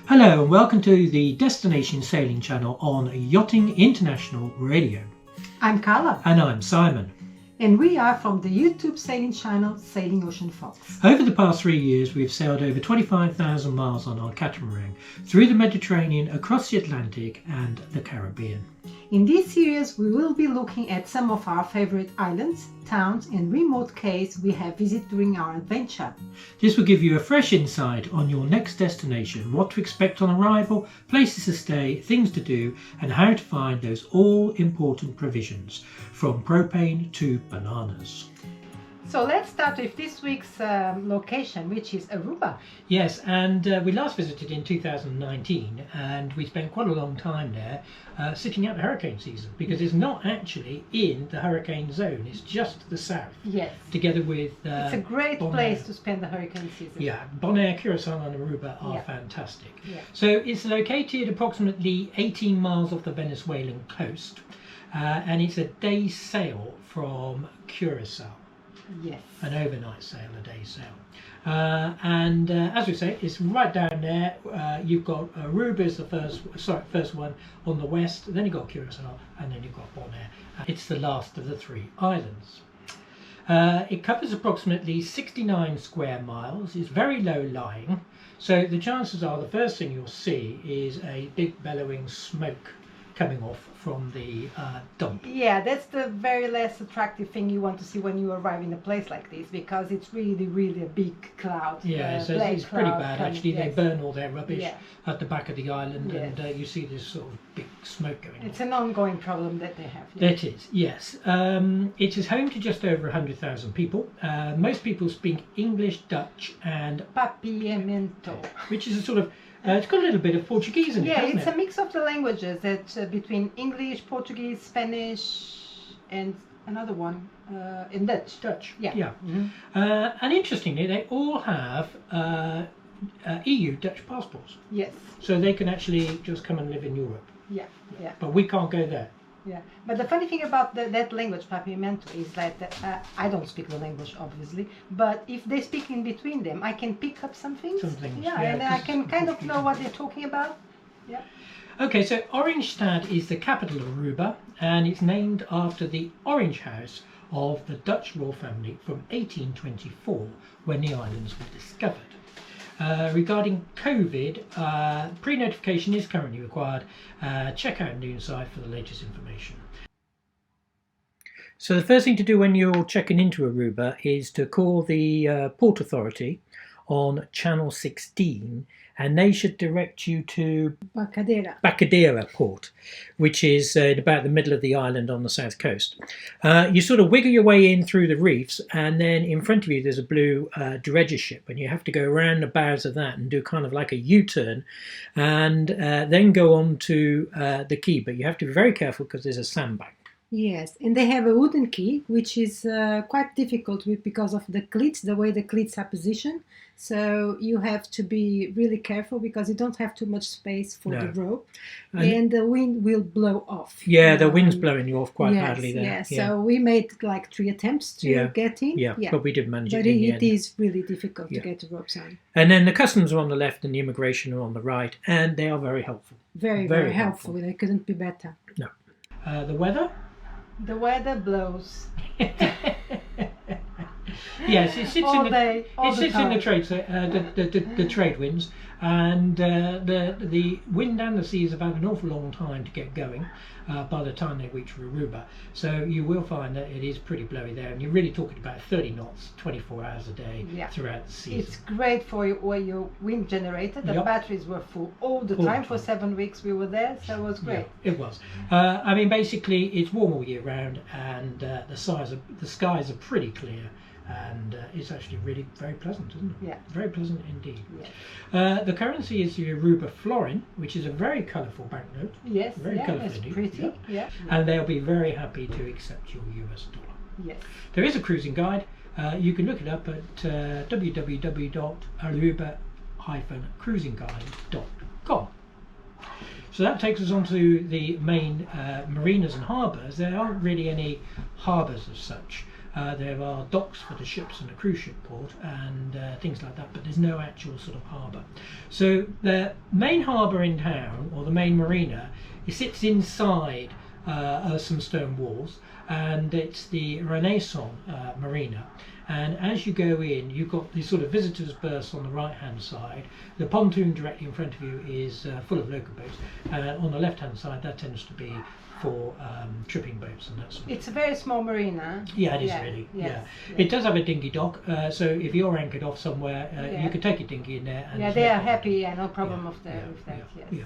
Hello and welcome to the Destination Sailing channel on Yachting International Radio. I'm Carla. And I'm Simon. And we are from the YouTube sailing channel Sailing Ocean Fox. Over the past 3 years we've sailed over 25,000 miles on our catamaran through the Mediterranean, across the Atlantic and the Caribbean. In this series we will be looking at some of our favorite islands, towns and remote cays we have visited during our adventure. This will give you a fresh insight on your next destination, what to expect on arrival, places to stay, things to do and how to find those all-important provisions, from propane to bananas. So let's start with this week's location, which is Aruba. Yes, and we last visited in 2019 and we spent quite a long time there sitting out the hurricane season, because it's not actually in the hurricane zone, it's just to the south. Yes. Together with it's a great place to spend the hurricane season. Yeah, Bonaire, Curacao and Aruba are fantastic. Yeah. So it's located approximately 18 miles off the Venezuelan coast and it's a day's sail from Curacao. Yes. An overnight sail, a day's sail. And as we say, it's right down there. You've got Aruba is the first one on the west, then you've got Curacao, and then you've got Bonaire. It's the last of the three islands. It covers approximately 69 square miles. It's very low lying, so the chances are the first thing you'll see is a big bellowing smoke coming off from the dump. Yeah, that's the very less attractive thing you want to see when you arrive in a place like this, because it's really a big cloud. Yeah, so it's pretty bad actually. They burn all their rubbish at the back of the island, and you see this sort of big smoke going on. It's an ongoing problem that they have. It is, yes. It is home to just over 100,000 people. Most people speak English, Dutch and Papiamento, which is a sort of it's got a little bit of Portuguese in it, hasn't it? Yeah, it's a mix of the languages that between English, Portuguese, Spanish, and another one in Dutch. Dutch. Yeah. Mm-hmm. And interestingly, they all have EU Dutch passports. Yes. So they can actually just come and live in Europe. Yeah. But we can't go there. Yeah, but the funny thing about that language, Papiamento, is that I don't speak the language, obviously, but if they speak in between them, I can pick up some things. Yeah, and I can kind of know what they're talking about. Yeah. Okay, so Oranjestad is the capital of Aruba, and it's named after the Orange House of the Dutch royal family from 1824, when the islands were discovered. Regarding COVID, pre-notification is currently required. Check out Noonside for the latest information. So the first thing to do when you're checking into Aruba is to call the Port Authority on Channel 16, and they should direct you to Bacadera Port, which is in about the middle of the island on the south coast. You sort of wiggle your way in through the reefs, and then in front of you there's a blue dredger ship, and you have to go around the bows of that and do kind of like a U-turn, and then go on to the quay, but you have to be very careful because there's a sandbank. Yes, and they have a wooden quay, which is quite difficult because of the cleats, the way the cleats are positioned. So you have to be really careful because you don't have too much space for the rope, and the wind will blow off. Yeah, the wind's blowing you off quite badly there. Yeah, so we made like 3 attempts to get in. Yeah, but we did manage it in the end. But it is really difficult to get the ropes on. And then the customs are on the left and the immigration are on the right, and they are very helpful. Very helpful. They couldn't be better. No. The weather? The weather blows. Yes, it sits all in day, all the time. in the trade winds, and the wind and the seas have had an awful long time to get going by the time they reach Aruba. So you will find that it is pretty blowy there, and you're really talking about 30 knots, 24 hours a day throughout the season. It's great for your wind generator. The batteries were full all the time. For 7 weeks we were there, so it was great. Yeah, it was. I mean, basically, it's warm all year round, and the skies are pretty clear. And it's actually really very pleasant, isn't it? Yeah. Very pleasant indeed. Yeah. The currency is the Aruba florin, which is a very colourful banknote. Yes, very colourful it's indeed. Pretty. Yeah. And they'll be very happy to accept your US dollar. Yes. There is a cruising guide. You can look it up at www.aruba-cruisingguide.com. So that takes us on to the main marinas and harbours. There aren't really any harbours as such. There are docks for the ships and the cruise ship port and things like that, but there's no actual sort of harbour. So the main harbour in town, or the main marina, it sits inside some stone walls, and it's the Renaissance Marina. And as you go in, you've got these sort of visitors' berths on the right-hand side. The pontoon directly in front of you is full of local boats. On the left-hand side, that tends to be for tripping boats and that sort of It's a very small marina. Yeah, it is really. Yes, Yeah, it does have a dinghy dock. So if you're anchored off somewhere, Yeah. you can take your dinghy in there. And Yeah, there's they no are problem. happy. Yeah, no problem Yeah, with that. yeah, With that. yeah, Yes. yeah.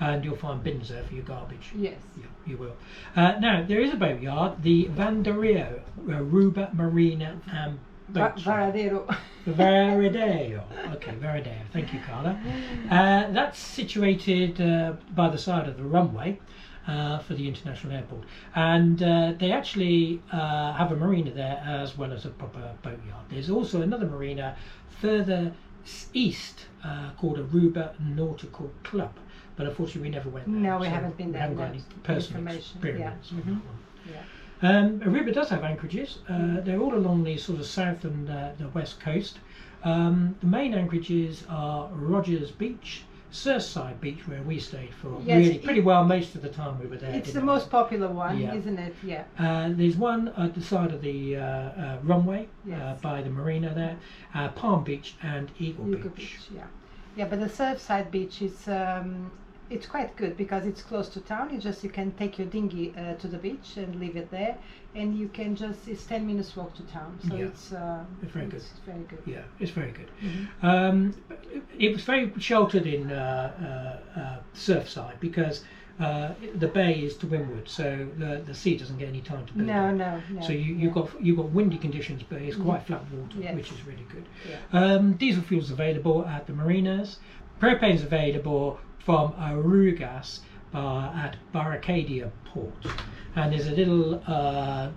And you'll find bins there for your garbage. Yes. Yeah, you will. Now there is a boatyard, the Vandario Aruba Marina and Boat Yard. Varadero. Varadeo. Okay, Varadeo. Thank you, Carla. That's situated by the side of the runway for the international airport, and they actually have a marina there as well as a proper boatyard. There's also another marina further east called Aruba Nautical Club, but unfortunately we never went there. No, we haven't been there. We haven't got any personal Information. experience on that one. Yeah. Aruba does have anchorages. They're all along the sort of south and the west coast. The main anchorages are Rogers Beach, Surfside Beach, where we stayed for Yes, pretty well most of the time we were there. It's the most popular one, Yeah. isn't it? Yeah. There's one at the side of the runway Yes. by the marina there, Palm Beach and Eagle Yucca Beach. Yeah. Yeah, but the Surfside Beach is it's quite good because it's close to town. You can take your dinghy to the beach and leave it there, and you can it's 10 minutes walk to town. So Yeah. it's very good. It's very good. Yeah, it's very good. Mhm. It was very sheltered in Surfside because the bay is to windward, so the sea doesn't get any time to build No, up. no, no. So you've got windy conditions, but it's quite flat water, Yes. which is really good. Yeah. Diesel fuel's available at the marinas. Propane's available from Arugas at Barracadia Port, and there's a little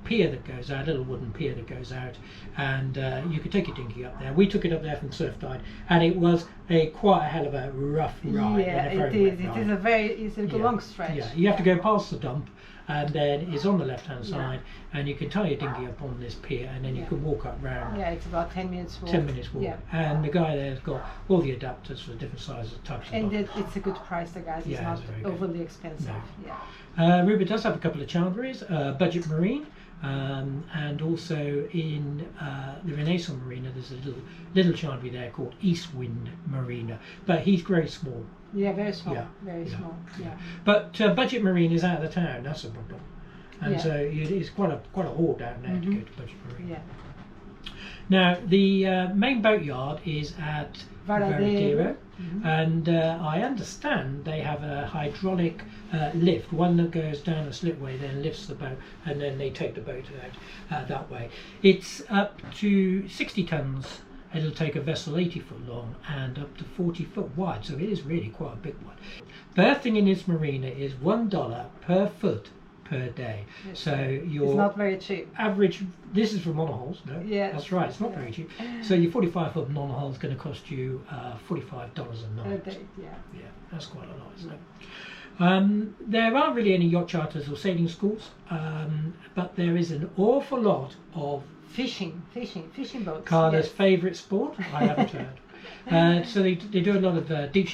pier that goes out, a little wooden pier that goes out, and you could take your dinghy up there. We took it up there from Surftide, and it was quite a hell of a rough ride. Yeah, and a it very is. wet It is ride. it's a Yeah. long stretch. Yeah, you have to go past the dump, and then it's on the left-hand side, and you can tie your dinghy up on this pier, and then you Yeah. can walk up round. Yeah, it's about 10 minutes walk. 10 minutes walk, Yeah. and the guy there's got all the adapters for different sizes, types of And boats. it's a good price, the guys. It's Yeah, not it's very good. overly expensive. No. Yeah. Aruba does have a couple of chandleries, Budget Marine, and also in the Renaissance Marina there's a little chandlery there called East Wind Marina, but he's very small. Yeah, very small. Yeah, Very yeah, small. Yeah. But Budget Marine is out of the town, that's a problem. And Yeah. so it's quite a haul down there to go to Budget Marine. Yeah. Now the main boatyard is at Varadero, and I understand they have a hydraulic lift, one that goes down a slipway, then lifts the boat, and then they take the boat out that way. It's up to 60 tons. It'll take a vessel 80 foot long and up to 40 foot wide, so it is really quite a big one. Berthing in this marina is $1 per foot per day. Yes. So your It's not very cheap. average, this is for monohulls, no? Yes. That's right, it's not very cheap. So your 45 foot monohull is going to cost you $45 a A night. day, yeah. Yeah, that's quite a lot, isn't it? There aren't really any yacht charters or sailing schools, but there is an awful lot of Fishing boats. Carla's yes. favourite sport, I haven't heard. So they do a lot of deep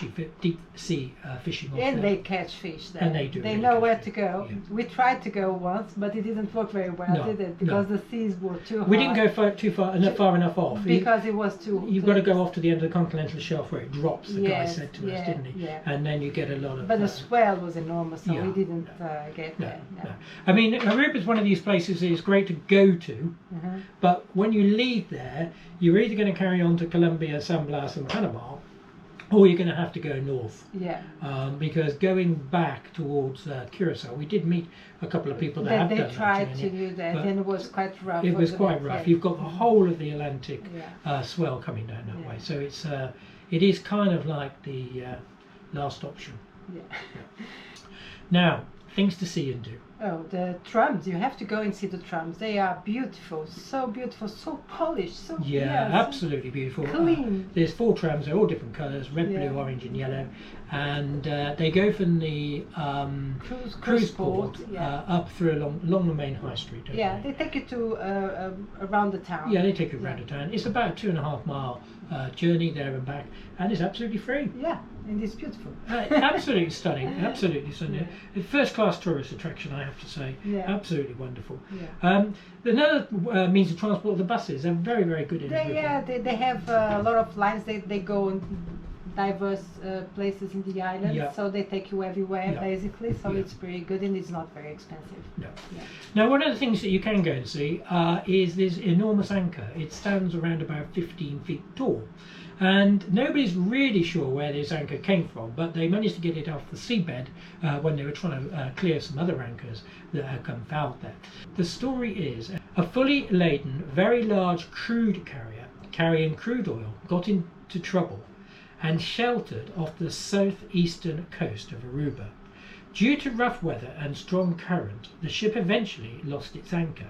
sea fishing off And there. they catch fish there. And they do They really know catch where fish, to go. yeah. We tried to go once, but it didn't work very well, No, did it? no. Because the seas were too high. We didn't go far enough off. Because it was too... You've got to go off to the end of the continental shelf where it drops, the guy Yes, said to us, yeah, didn't he? yeah. And then you get a lot of... But the swell was enormous, so yeah, we didn't get no, there. no. I mean, Aruba is one of these places that is great to go to, Mhm. but when you leave there, you're either going to carry on to Colombia, San Blas and Panama, or you're going to have to go north. Yeah. Because going back towards Curacao, we did meet a couple of people that have They done tried that to journey, do that, but and it was quite rough. it was wasn't quite it? rough. Yeah. You've got the whole of the Atlantic Yeah. swell coming down that Yeah. way, so it is kind of like the last option. Yeah. Now, things to see and do. Oh, the trams! You have to go and see the trams. They are beautiful, so polished, so Yeah, so absolutely beautiful. clean. There's 4 trams. They're all different colours: red, Yeah. blue, orange, and yellow. And they go from the cruise port yeah. up through along the main high street. Don't Yeah, they? they take you to around the town. Yeah, they take you around the town. It's about a 2.5 mile journey there and back, and it's absolutely free. Yeah, and it's beautiful. Absolutely stunning, absolutely stunning. Yeah. First class tourist attraction, I have to say. Yeah. Absolutely wonderful. Yeah. Another means of transport, the buses, are very, very good in Aruba. They have a lot of lines. They go in diverse places in the island, Yeah. so they take you everywhere Yeah. basically. So Yeah. it's pretty good and it's not very expensive. No. Yeah. Now, one of the things that you can go and see is this enormous anchor. It stands around about 15 feet tall. And nobody's really sure where this anchor came from, but they managed to get it off the seabed when they were trying to clear some other anchors that had come fouled there. The story is a fully laden, very large crude carrier carrying crude oil got into trouble and sheltered off the southeastern coast of Aruba. Due to rough weather and strong current, the ship eventually lost its anchor.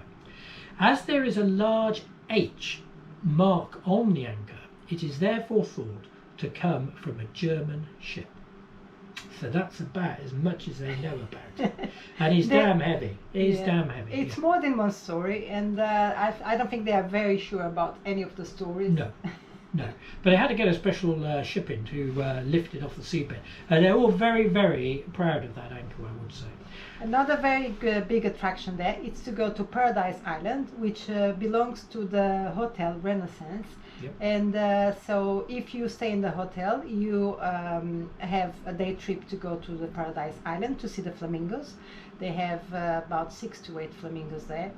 As there is a large H mark on the anchor, it is therefore thought to come from a German ship. So that's about as much as they know about it. And it's damn heavy. It's damn heavy. It's more than one story, and I don't think they are very sure about any of the stories. No. No, but they had to get a special ship in to lift it off the seabed. And they're all very, very proud of that anchor, I would say. Another very big attraction there is to go to Paradise Island, which belongs to the Hotel Renaissance. Yep. And so if you stay in the hotel, you have a day trip to go to the Paradise Island to see the flamingos. They have about 6 to 8 flamingos there.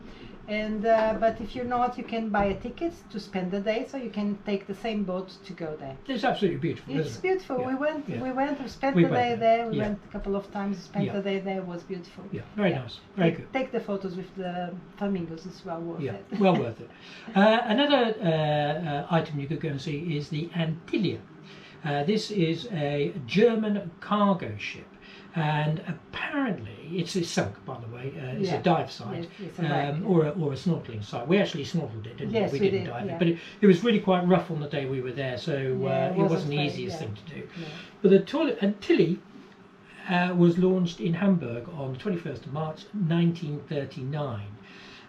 And but if you're not, you can buy a ticket to spend the day, so you can take the same boat to go there. It's absolutely beautiful, It's isn't it? beautiful. Yeah. We went, we spent We the went day there. there. We Yeah. went a couple of times, spent Yeah. the day there. It was beautiful. Yeah, very nice, very good. Take the photos with the flamingos. It's well worth Yeah, it. well worth it. Another item you could go and see is the Antillia. This is a German cargo ship, and apparently it's sunk, by the way. It's Yeah. a dive site, Yes, it's a wreck, or a snorkeling site. We actually snorkeled it, didn't Yes, we? we Didn't did, dive yeah. it, but it was really quite rough on the day we were there, so Yeah, it wasn't wasn't the very- easiest yeah. thing to do. No. But the Antilli was launched in Hamburg on the 21st of March 1939.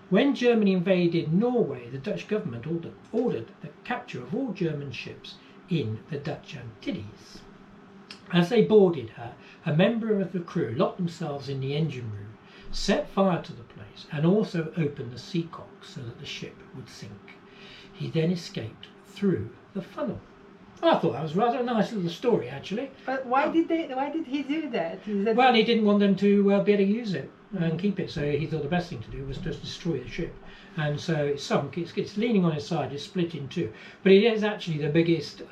When Germany invaded Norway, the Dutch government ordered the capture of all German ships in the Dutch Antilles. As they boarded her, a member of the crew locked themselves in the engine room, set fire to the place, and also opened the seacock so that the ship would sink. He then escaped through the funnel. I thought that was rather a nice little story, actually. But why did he do that? Is that Well, he didn't want them to be able to use it and keep it, so he thought the best thing to do was just destroy the ship. And so it sunk. It's leaning on its side. It's split in two. But it is actually the biggest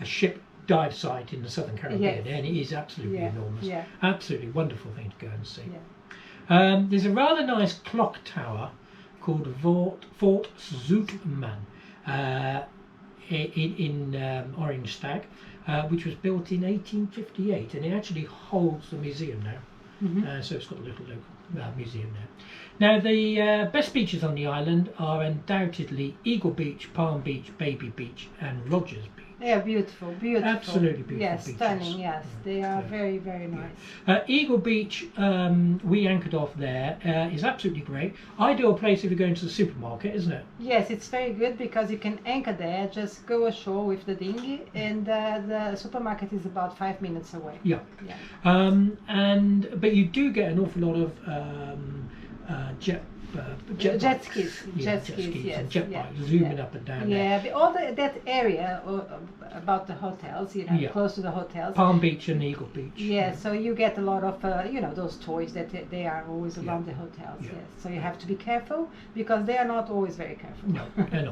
ship dive site in the Southern Caribbean, Yes. and it is absolutely Yeah, enormous. yeah. Absolutely wonderful thing to go and see. Yeah. There's a rather nice clock tower called Fort Zoutman in Orange Stag, which was built in 1858, and it actually holds the museum now. Mhm. So it's got a little local museum there. Now, the best beaches on the island are undoubtedly Eagle Beach, Palm Beach, Baby Beach, and Rogers Beach. They are beautiful, beautiful. Absolutely beautiful Yes, beaches. stunning. Yes, they are Yeah. very, very nice. Eagle Beach, we anchored off there, is absolutely great. Ideal place if you're going to the supermarket, isn't it? Yes, it's very good because you can anchor there, just go ashore with the dinghy, and the supermarket is about 5 minutes away. Yeah. Yeah. But you do get an awful lot of jet Jet bikes. skis, Yeah, jet skis, yes, and jet yeah, bikes zooming yeah. up and down. Yeah, but all that area about the hotels, Yeah. close to the hotels. Palm Beach and Eagle Beach. Yeah, so you get a lot of, those toys that they are always around the hotels. Yeah. Yes, so you have to be careful because they are not always very careful. No, they're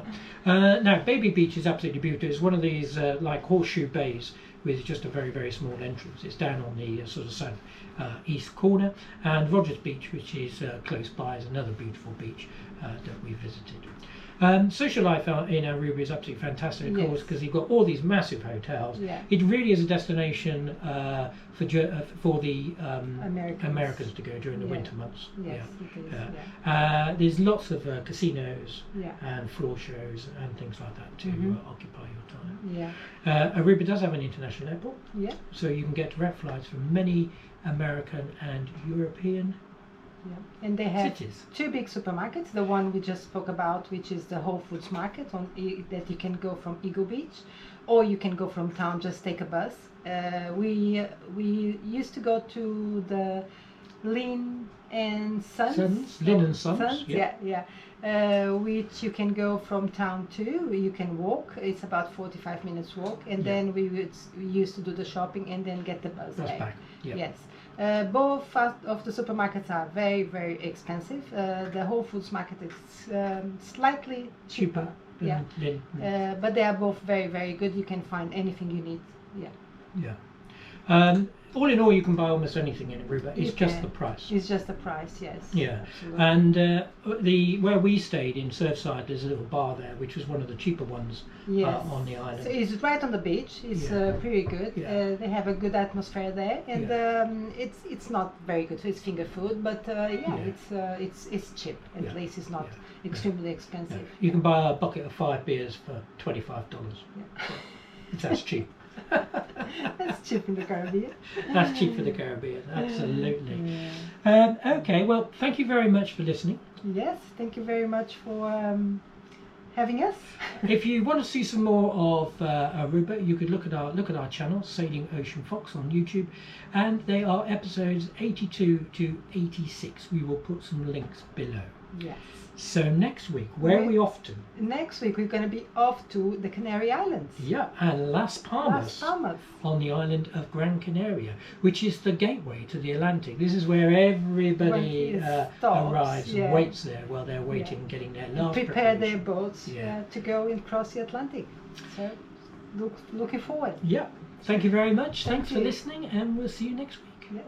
not. Now, Baby Beach is absolutely beautiful. It's one of these like horseshoe bays with just a very, very small entrance. It's down on the sort of south east corner. And Rogers Beach, which is close by, is another beautiful beach that we visited. Social life in Aruba is absolutely fantastic, of Yes. course, because you've got all these massive hotels. Yeah. It really is a destination for the Americans to go during the Yeah. winter months. Yes, Yeah. it is. Yeah. There's lots of casinos Yeah. and floor shows and things like that to occupy your time. Yeah. Aruba does have an international airport, Yeah. so you can get direct flights from many American and European Yeah. And they have cities. 2 big supermarkets. The one we just spoke about, which is the Whole Foods Market, that you can go from Eagle Beach, or you can go from town. Just take a bus. We used to go to the Lynn and Sons. Lynn and Sons, Yeah. Which you can go from town to. You can walk. It's about 45 minutes walk, and then we used to do the shopping and then get the bus back. Yeah. Yes. Both of the supermarkets are very, very expensive. The Whole Foods market is slightly cheaper. than Yeah. Lynn. But they are both very, very good. You can find anything you need. Yeah. Yeah. All in all, you can buy almost anything in Aruba. It's You just can. the price. It's just the price, yes. Yeah. Absolutely. And where we stayed in Surfside, there's a little bar there, which was one of the cheaper ones Yes. on the island. So it's right on the beach. It's pretty good. Yeah. They have a good atmosphere there, and it's not very good. So it's finger food, but it's cheap. At least it's not extremely expensive. Yeah. You can buy a bucket of 5 beers for $25. Yeah. That's cheap. That's cheap in the Caribbean. That's cheap for the Caribbean, absolutely. Yeah. Okay, well, thank you very much for listening. Yes, thank you very much for having us. If you want to see some more of Aruba, you could look at our channel, Sailing Ocean Fox, on YouTube, and they are episodes 82 to 86. We will put some links below. Yes. So next week, where are we off to? Next week we're going to be off to the Canary Islands. Yeah, and Las Palmas. Las Palmas. On the island of Gran Canaria, which is the gateway to the Atlantic. This is where everybody arrives and waits there while they're waiting, getting their last prepare their preparation. boats to go and cross the Atlantic. So looking forward. Yeah, thank you very much. Thank Thanks for you. listening, and we'll see you next week. Yes.